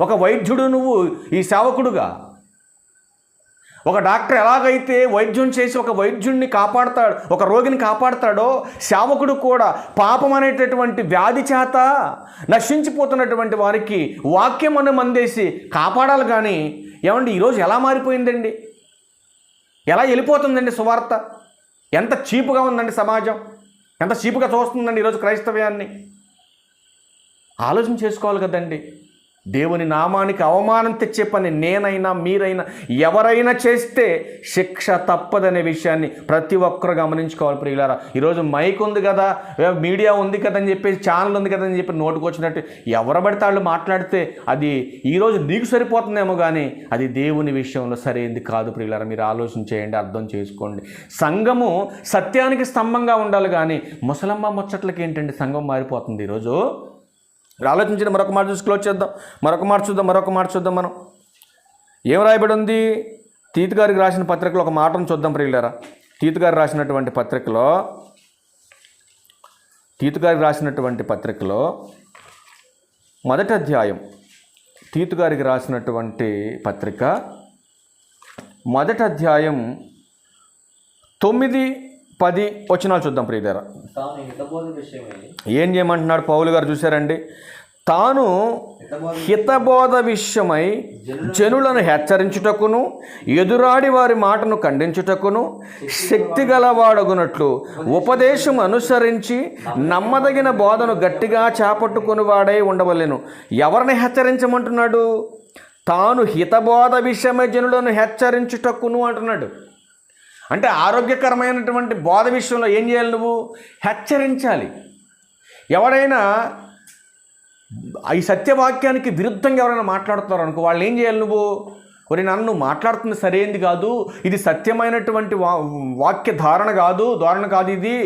ఒక వైద్యుడు నువ్వు ఈ సేవకుడుగా. ఒక డాక్టర్ ఎలాగైతే వైద్యం చేసి ఒక వైద్యుడిని కాపాడతాడు, ఒక రోగిని కాపాడతాడో, సేవకుడు కూడా పాపం అనేటటువంటి వ్యాధి చేత నశించిపోతున్నటువంటి వారికి వాక్యం అనే మందేసి కాపాడాలి. కానీ ఏమండి ఈరోజు ఎలా మారిపోయిందండి? ఎలా వెళ్ళిపోతుందండి సువార్త? ఎంత చీపుగా ఉందండి సమాజం, ఎంత చీపుగా చూస్తుందండి ఈరోజు క్రైస్తవ్యాన్ని. ఆలోచన చేసుకోవాలి కదండి. దేవుని నామానికి అవమానం తెచ్చే పని నేనైనా మీరైనా ఎవరైనా చేస్తే శిక్ష తప్పదనే విషయాన్ని ప్రతి ఒక్కరు గమనించుకోవాలి ప్రియులారా. ఈరోజు మైక్ ఉంది కదా, మీడియా ఉంది కదా అని చెప్పేసి, ఛానల్ ఉంది కదా అని చెప్పి నోటుకు వచ్చినట్టు ఎవరు పడితే వాళ్ళు మాట్లాడితే అది ఈరోజు నీకు సరిపోతుందేమో కానీ అది దేవుని విషయంలో సరైనది కాదు ప్రియులారా. మీరు ఆలోచన చేయండి, అర్థం చేసుకోండి. సంఘము సత్యానికి స్తంభంగా ఉండాలి కానీ ముసలమ్మ ముచ్చట్లకి ఏంటండి సంఘం మారిపోతుంది ఈరోజు. ఆలోచించిన మరొక మాట చూసి క్లోజ్ చేద్దాం. మరొక మాట చూద్దాం. మనం ఏం రాయబడి ఉంది? తీతు గారికి రాసిన పత్రికలో ఒక మాటను చూద్దాం ప్రియులారా. తీతు గారికి రాసినటువంటి పత్రికలో మొదటి అధ్యాయం, తీతు గారికి రాసినటువంటి పత్రిక మొదటి అధ్యాయం 9-10 వచనాలు చూద్దాం ప్రియులారా. ఏం చేయమంటున్నాడు పౌలు గారు? చూశారండి, తాను హితబోధ విషయమై జనులను హెచ్చరించుటకును ఎదురాడి వారి మాటను ఖండించుటకును శక్తి గలవాడగునట్లు ఉపదేశం అనుసరించి నమ్మదగిన బోధను గట్టిగా చేపట్టుకుని వాడై ఉండవలెను. ఎవరిని హెచ్చరించమంటున్నాడు? తాను హితబోధ విషయమై జనులను హెచ్చరించుటకును అంటున్నాడు. అంటే ఆరోగ్యకరమైనటువంటి బోధ విషయంలో ఏం చేయాలి? నువ్వు హెచ్చరించాలి. ఎవరైనా ఈ సత్యవాక్యానికి విరుద్ధంగా ఎవరైనా మాట్లాడుతున్నారు అనుకో, వాళ్ళు ఏం చేయాలి? నువ్వు నన్ను మాట్లాడుతుంది సరైనది కాదు, ఇది సత్యమైనటువంటి వాక్య ధోరణ కాదు ఇది,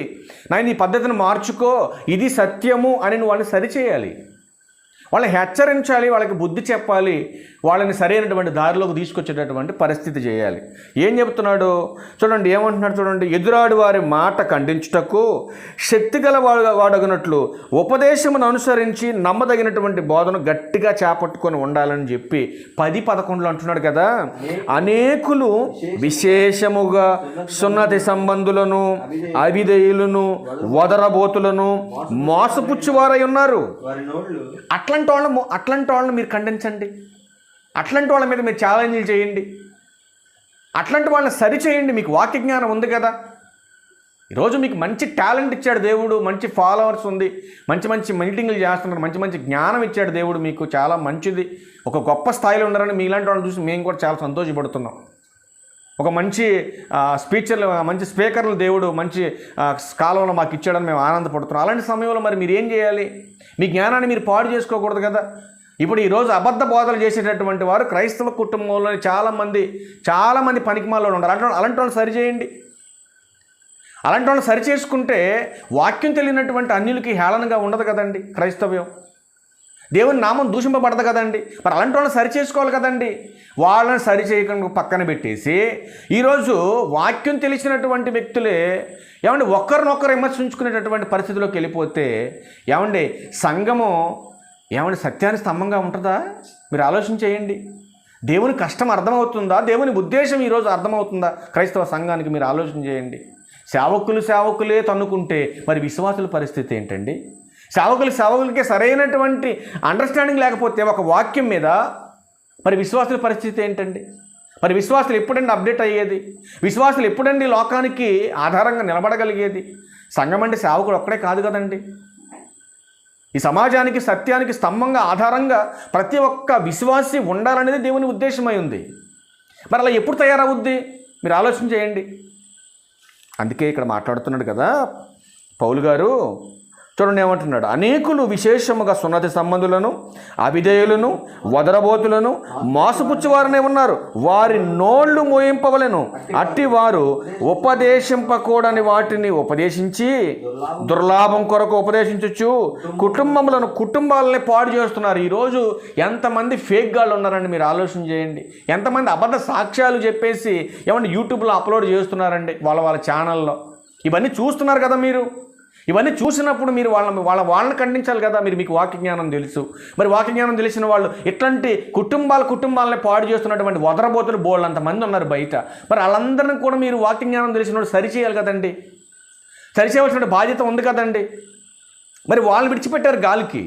నేను ఈ పద్ధతిని మార్చుకో, ఇది సత్యము అని నువ్వు వాళ్ళని సరిచేయాలి. వాళ్ళని హెచ్చరించాలి, వాళ్ళకి బుద్ధి చెప్పాలి, వాళ్ళని సరైనటువంటి దారిలోకి తీసుకొచ్చేటటువంటి పరిస్థితి చేయాలి. ఏం చెబుతున్నాడు చూడండి, ఏమంటున్నాడు చూడండి. ఎదురాడు వారి మాట ఖండించుటకు శక్తి గల వాడగినట్లు ఉపదేశమును అనుసరించి నమ్మదగినటువంటి బోధను గట్టిగా చేపట్టుకొని ఉండాలని చెప్పి 10-11 అంటున్నాడు కదా. అనేకులు విశేషముగా సున్నతి సంబంధులను, అవిధేయులను, వదరబోతులను మోసపుచ్చువారై ఉన్నారు. అట్లాంటి వాళ్ళని మీరు ఖండించండి. అట్లాంటి వాళ్ళ మీద మీరు ఛాలెంజ్లు చేయండి. అట్లాంటి వాళ్ళని సరిచేయండి. మీకు వాక్య జ్ఞానం ఉంది కదా. ఈరోజు మీకు మంచి టాలెంట్ ఇచ్చాడు దేవుడు, మంచి ఫాలోవర్స్ ఉంది, మంచి మీటింగులు చేస్తున్నారు, మంచి జ్ఞానం ఇచ్చాడు దేవుడు మీకు, చాలా మంచిది. ఒక గొప్ప స్థాయిలో ఉన్నారని మీలాంటి వాళ్ళని చూసి మేము కూడా చాలా సంతోషపడుతున్నాం. ఒక మంచి మంచి స్పీకర్లు దేవుడు మంచి కాలంలో మాకు ఇచ్చాడని మేము ఆనందపడుతున్నాం. అలాంటి సమయంలో మరి మీరు ఏం చేయాలి? మీ జ్ఞానాన్ని మీరు పాడు చేసుకోకూడదు కదా. ఇప్పుడు ఈరోజు అబద్ధ బోధలు చేసేటటువంటి వారు క్రైస్తవ కుటుంబంలో చాలామంది పనికిమాలలో ఉన్నారు. అలాంటి వాళ్ళు సరిచేయండి. అలాంటి వాళ్ళు సరిచేసుకుంటే వాక్యం తెలియనటువంటి అన్యులకి హేళనగా ఉండదు కదండి క్రైస్తవ్యం. దేవుని నామం దూషింపబడదు కదండి. మరి అలాంటి వాళ్ళని సరిచేసుకోవాలి కదండి. వాళ్ళని సరిచేయకుండా పక్కన పెట్టేసి ఈరోజు వాక్యం తెలిసినటువంటి వ్యక్తులే ఏమండి ఒక్కరినొక్కరు విమర్శించుకునేటటువంటి పరిస్థితిలోకి వెళ్ళిపోతే ఏమండి సంఘము సత్యాన్ని స్తంభంగా ఉంటుందా? మీరు ఆలోచన చేయండి. దేవుని కష్టం అర్థమవుతుందా? దేవుని ఉద్దేశం ఈరోజు అర్థమవుతుందా క్రైస్తవ సంఘానికి? మీరు ఆలోచన చేయండి. సేవకులే తన్నుకుంటే మరి విశ్వాసుల పరిస్థితి ఏంటండి? సేవకులకే సరైనటువంటి అండర్స్టాండింగ్ లేకపోతే ఒక వాక్యం మీద మరి విశ్వాసుల పరిస్థితి ఏంటండి? మరి విశ్వాసులు ఎప్పుడండి అప్డేట్ అయ్యేది? విశ్వాసులు ఎప్పుడండి లోకానికి ఆధారంగా నిలబడగలిగేది? సంఘం అంటే సేవకుడు ఒక్కడే కాదు కదండి. ఈ సమాజానికి సత్యానికి స్తంభంగా ఆధారంగా ప్రతి ఒక్క విశ్వాసి ఉండాలనేది దేవుని ఉద్దేశమై ఉంది. మరి అలా ఎప్పుడు తయారవుద్ది? మీరు ఆలోచన చేయండి. అందుకే ఇక్కడ మాట్లాడుతున్నాడు కదా పౌలు గారు. చూడండి ఏమంటున్నాడు, అనేకులు విశేషముగా సున్నతి సంబంధులను, అవిధేయులను, వదరబోతులను, మోసపుచ్చువారనే ఉన్నారు. వారి నోళ్లు మోయింపవలెను. అట్టి వారు ఉపదేశింపకూడని వాటిని ఉపదేశించి దుర్లాభం కొరకు ఉపదేశించచ్చు కుటుంబాలని పాడు చేస్తున్నారు. ఈరోజు ఎంతమంది ఫేక్ గాళ్ళు ఉన్నారండి, మీరు ఆలోచన చేయండి. ఎంతమంది అబద్ధ సాక్ష్యాలు చెప్పేసి ఏమంటే యూట్యూబ్లో అప్లోడ్ చేస్తున్నారండి వాళ్ళ ఛానల్లో. ఇవన్నీ చూస్తున్నారు కదా మీరు. ఇవన్నీ చూసినప్పుడు మీరు వాళ్ళని ఖండించాలి కదా. మీకు వాక్య జ్ఞానం తెలుసు. మరి వాక్య జ్ఞానం తెలిసిన వాళ్ళు ఇట్లాంటి కుటుంబాలని పాడు చేస్తున్నటువంటి వదరబోతులు బోళ్ళు అంతమంది ఉన్నారు బయట. మరి వాళ్ళందరినీ కూడా మీరు వాక్య జ్ఞానం తెలిసిన వాళ్ళు సరిచేయాలి కదండి. సరిచేయవలసిన బాధ్యత ఉంది కదండి. మరి వాళ్ళని విడిచిపెట్టారు గాలికి.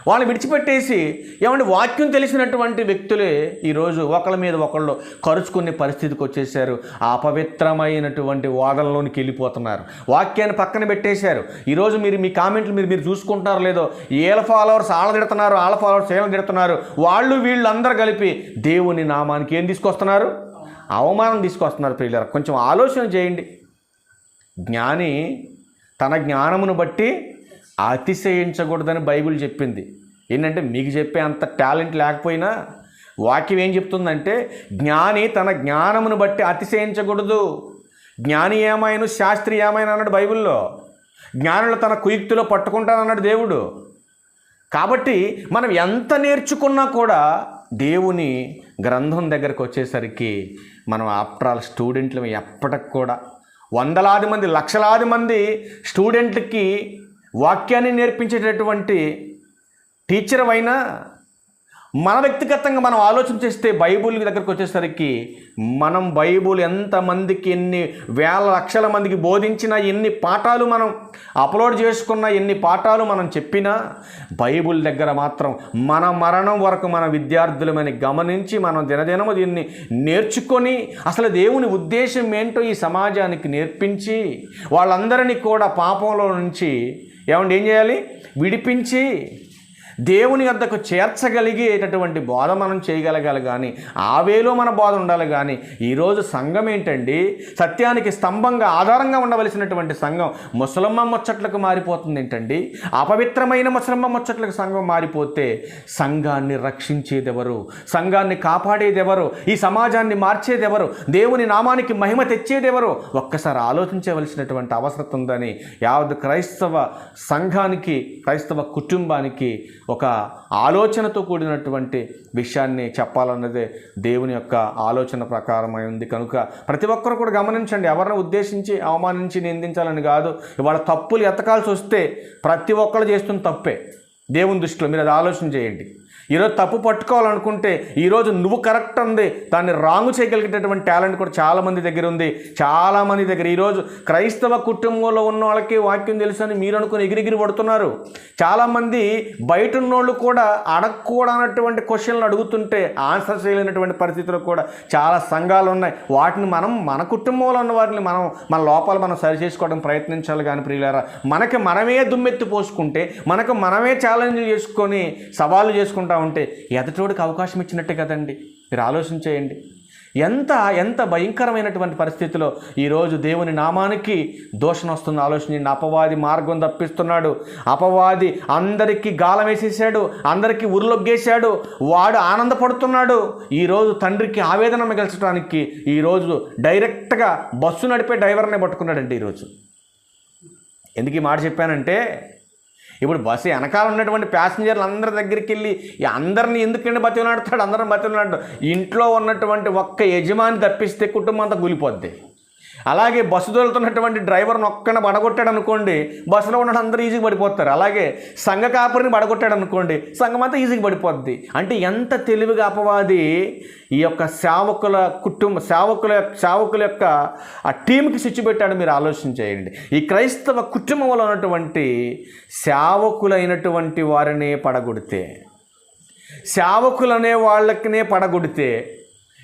వాళ్ళని విడిచిపెట్టేసి ఏమంటే వాక్యం తెలిసినటువంటి వ్యక్తులే ఈరోజు ఒకళ్ళ మీద ఒకళ్ళు కరుచుకునే పరిస్థితికి వచ్చేసారు. ఆ అపవిత్రమైనటువంటి వాదనలోనికి వెళ్ళిపోతున్నారు. వాక్యాన్ని పక్కన పెట్టేశారు. ఈరోజు మీ కామెంట్లు మీరు చూసుకుంటారో లేదో, ఏళ్ళ ఫాలోవర్స్ వాళ్ళ తిడుతున్నారు, వాళ్ళ ఫాలోవర్స్ ఏళ్ళని తిడుతున్నారు. వీళ్ళందరూ కలిపి దేవుని నామానికి ఏం తీసుకొస్తున్నారు? అవమానం తీసుకొస్తున్నారు. ప్రియులారా, కొంచెం ఆలోచన చేయండి. జ్ఞాని తన జ్ఞానమును బట్టి అతిశయించకూడదని బైబిల్ చెప్పింది. ఏంటంటే మీకు చెప్పే అంత టాలెంట్ లేకపోయినా వాక్యం ఏం చెప్తుందంటే, జ్ఞాని తన జ్ఞానమును బట్టి అతిశయించకూడదు. జ్ఞాని ఏమైనా శాస్త్రి ఏమైనా అన్నాడు బైబిల్లో. జ్ఞానులు తన కుయుక్తిలో పట్టుకుంటానన్నాడు దేవుడు. కాబట్టి మనం ఎంత నేర్చుకున్నా కూడా దేవుని గ్రంథం దగ్గరకు వచ్చేసరికి మనం ఆఫ్టర్ ఆల్ స్టూడెంట్లు ఎప్పటికి కూడా వందలాది మంది, లక్షలాది మంది స్టూడెంట్లకి వాక్యాన్ని నేర్పించేటటువంటి టీచర్ అయినా మన వ్యక్తిగతంగా మనం ఆలోచన చేస్తే బైబుల్ దగ్గరకు వచ్చేసరికి మనం బైబుల్ ఎంతమందికి ఎన్ని వేల లక్షల మందికి బోధించినా, ఎన్ని పాఠాలు మనం అప్లోడ్ చేసుకున్నా, ఎన్ని పాఠాలు మనం చెప్పినా బైబుల్ దగ్గర మాత్రం మన మరణం వరకు మన విద్యార్థులమని గమనించి మనం దినదినము దీన్ని నేర్చుకొని అసలు దేవుని ఉద్దేశం ఏంటో ఈ సమాజానికి నేర్పించి వాళ్ళందరినీ కూడా పాపంలో నుంచి ఏం చేయాలి? విడిపించి దేవుని వద్దకు చేర్చగలిగేటటువంటి బోధ మనం చేయగలగాలి. కానీ ఆ వేలో మన బోధ ఉండాలి. కానీ ఈరోజు సంఘం ఏంటండి, సత్యానికి స్తంభంగా ఆధారంగా ఉండవలసినటువంటి సంఘం ముసలమ్మ ముచ్చట్లకు మారిపోతుంది ఏంటండి? అపవిత్రమైన ముసలమ్మ ముచ్చట్లకు సంఘం మారిపోతే సంఘాన్ని రక్షించేదెవరు? సంఘాన్ని కాపాడేదెవరు? ఈ సమాజాన్ని మార్చేదెవరు? దేవుని నామానికి మహిమ తెచ్చేదెవరు? ఒక్కసారి ఆలోచించవలసినటువంటి అవసరం ఉందని యావత్ క్రైస్తవ సంఘానికి, క్రైస్తవ కుటుంబానికి ఒక ఆలోచనతో కూడినటువంటి విషయాన్ని చెప్పాలన్నదే దేవుని యొక్క ఆలోచన ప్రకారమై ఉంది. కనుక ప్రతి ఒక్కరు కూడా గమనించండి. ఎవరిని ఉద్దేశించి అవమానించి నిందించాలని కాదు. ఇవాళ తప్పులు ఎత్తకాల్సి వస్తే ప్రతి ఒక్కరు చేస్తున్న తప్పే దేవుని దృష్టిలో. మీరు అది ఆలోచన చేయండి. ఈరోజు తప్పు పట్టుకోవాలనుకుంటే ఈరోజు నువ్వు కరెక్ట్ ఉంది, దాన్ని రాంగ్ చేయగలిగేటటువంటి టాలెంట్ కూడా చాలామంది దగ్గర ఉంది. చాలామంది దగ్గర ఈరోజు క్రైస్తవ కుటుంబంలో ఉన్న వాళ్ళకి వాక్యం తెలుసు అని మీరు అనుకుని ఎగిరిగిరి పడుతున్నారు. చాలామంది బయట ఉన్నోళ్ళు కూడా అడగకూడనటువంటి క్వశ్చన్లు అడుగుతుంటే ఆన్సర్ చేయలేనటువంటి పరిస్థితుల్లో కూడా చాలా సంఘాలు ఉన్నాయి. వాటిని మనం మన కుటుంబంలో ఉన్న వాటిని మన లోపాలు మనం సరి చేసుకోవడం ప్రయత్నించాలి. కానీ ప్రియులారా, మనకి మనమే దుమ్మెత్తి పోసుకుంటే, మనకు మనమే ఛాలెంజ్ చేసుకొని సవాళ్ళు చేసుకుంటా ఉంటే ఎదటోడికి అవకాశం ఇచ్చినట్టే కదండి. మీరు ఆలోచన చేయండి. ఎంత భయంకరమైనటువంటి పరిస్థితిలో ఈరోజు దేవుని నామానికి దోషం వస్తుంది. ఆలోచించండి. అపవాది మార్గం తప్పిస్తున్నాడు. అపవాది అందరికీ గాలం వేసేసాడు, అందరికీ ఉరులొగ్గేశాడు. వాడు ఆనందపడుతున్నాడు. ఈరోజు తండ్రికి ఆవేదన మిగల్చడానికి ఈరోజు డైరెక్ట్గా బస్సు నడిపే డ్రైవర్నే పట్టుకున్నాడండి. ఈరోజు ఎందుకు ఈ మాట చెప్పానంటే, ఇప్పుడు బస్సు వెనకాల ఉన్నటువంటి ప్యాసింజర్లు అందరి దగ్గరికి వెళ్ళి అందరినీ ఎందుకంటే బతిలాడుతాడు? అందరిని బతిలాడు. ఇంట్లో ఉన్నటువంటి ఒక్క యజమాని తప్పిస్తే కుటుంబం అంతా కూలిపోద్ది. అలాగే బస్సు దొరుకుతున్నటువంటి డ్రైవర్ని ఒక్కన పడగొట్టాడు అనుకోండి, బస్సులో ఉన్న అందరూ ఈజీగా పడిపోతారు. అలాగే సంఘ కాపురిని పడగొట్టాడు అనుకోండి, సంఘం అంతా ఈజీగా పడిపోద్ది. అంటే ఎంత తెలివిగా అపవాది ఈ యొక్క సేవకుల యొక్క ఆ టీంకి స్విచ్ పెట్టాడు. మీరు ఆలోచన చేయండి. ఈ క్రైస్తవ కుటుంబంలో ఉన్నటువంటి సేవకులైనటువంటి వారినే పడగొడితే, సేవకులనే వాళ్ళకినే పడగొడితే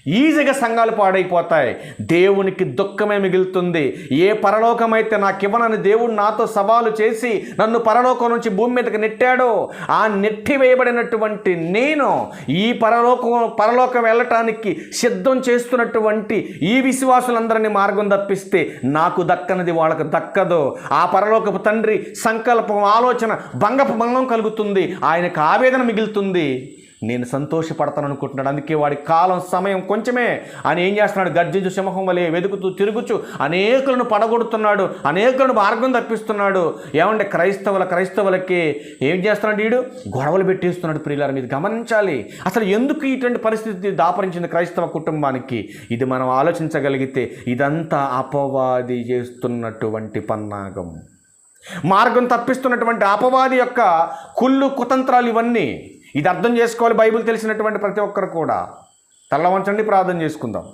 ఈజీగా సంఘాలు పాడైపోతాయి. దేవునికి దుఃఖమే మిగులుతుంది. ఏ పరలోకమైతే నాకివ్వనని దేవుడు నాతో సవాలు చేసి నన్ను పరలోకం నుంచి భూమి మీదకి నెట్టాడో, ఆ నెట్టివేయబడినటువంటి నేను ఈ పరలోకం వెళ్ళటానికి సిద్ధం చేస్తున్నటువంటి ఈ విశ్వాసులందరినీ మార్గం తప్పిస్తే నాకు దక్కనది వాళ్ళకు దక్కదు. ఆ పరలోకపు తండ్రి సంకల్పం, ఆలోచన భంగం కలుగుతుంది. ఆయనకు ఆవేదన మిగులుతుంది. నేను సంతోషపడతాను అనుకుంటున్నాడు. అందుకే వాడి కాలం సమయం కొంచెమే. ఆయన ఏం చేస్తున్నాడు? గర్జించు సింహం వలె వెతుకుతూ తిరుగుచు అనేకులను పడగొడుతున్నాడు, అనేకులను మార్గం తప్పిస్తున్నాడు. ఏమంటే క్రైస్తవులకి ఏం చేస్తున్నాడు? వీడు గొడవలు పెట్టేస్తున్నాడు. ప్రియులారా, మీరు గమనించాలి. అసలు ఎందుకు ఇటువంటి పరిస్థితి దాపరించింది క్రైస్తవ కుటుంబానికి? ఇది మనం ఆలోచించగలిగితే ఇదంతా అపవాది చేస్తున్నటువంటి పన్నాగం, మార్గం తప్పిస్తున్నటువంటి అపవాది యొక్క కుళ్ళు కుతంత్రాలు ఇవన్నీ. ఇది అర్థం చేసుకోవాలి బైబిల్ తెలిసినటువంటి ప్రతి ఒక్కరు కూడా. తల్ల వంచండి, ప్రార్థన చేసుకుందాం.